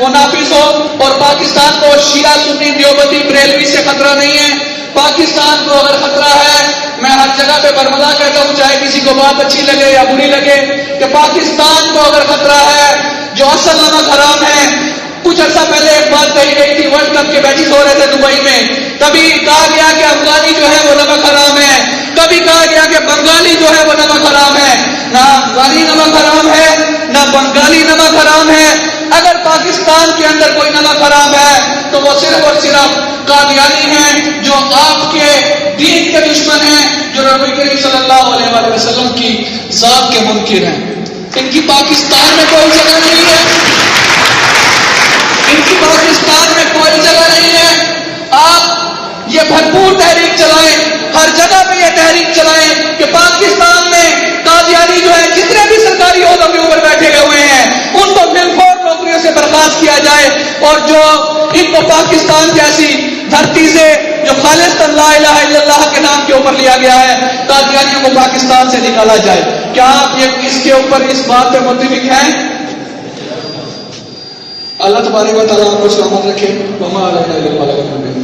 وہ نافذ ہو، اور پاکستان کو شیعہ سنی دیوبندی بریلوی سے خطرہ نہیں ہے۔ پاکستان کو اگر خطرہ ہے، میں ہر جگہ پہ برملا کہتا ہوں، چاہے کسی کو بات اچھی لگے یا بری لگے، کہ پاکستان کو اگر خطرہ ہے، جو اصل نمک حرام ہے۔ کچھ عرصہ پہلے ایک بات کہی گئی تھی، ورلڈ کپ کے میچز ہو رہے تھے دبئی میں، کبھی کہا گیا کہ افغانی جو ہے وہ نمک حرام ہے، کبھی کہا گیا کہ بنگالی جو ہے وہ نمک حرام ہے۔ نہ افغانی نمک حرام ہے، نہ بنگالی نمک حرام ہے۔ اگر پاکستان کے اندر کوئی نمک حرام ہے تو وہ صرف اور صرف قادیانی ہیں، جو آپ کے دین کے دشمن ہیں، جو نبی کریم صلی اللہ علیہ وسلم کی ذات کے منکر ہیں۔ ان کی پاکستان میں کوئی جگہ نہیں ہے، ان کی پاکستان میں کوئی جگہ نہیں ہے۔ آپ یہ بھرپور تحریک چلائیں، ہر جگہ پہ یہ تحریک چلائیں کہ پاکستان میں قادیانی جو ہے، جتنے بھی سرکاری عہدوں کے اوپر بیٹھے ہوئے ہیں، ان کو بالفور نوکریوں سے برخاست کیا جائے، اور جو ان کو پاکستان جیسی دھرتی سے جو خالص لا الہ الا اللہ کے نام کے اوپر لیا گیا ہے، قادیانیوں کو پاکستان سے نکالا جائے۔ کیا آپ یہ اس کے اوپر اس بات پہ متفق ہیں؟ اللہ تبارک و تعالیٰ آپ کو سلامت رکھے۔ وما علینا الا البلاغ المبین۔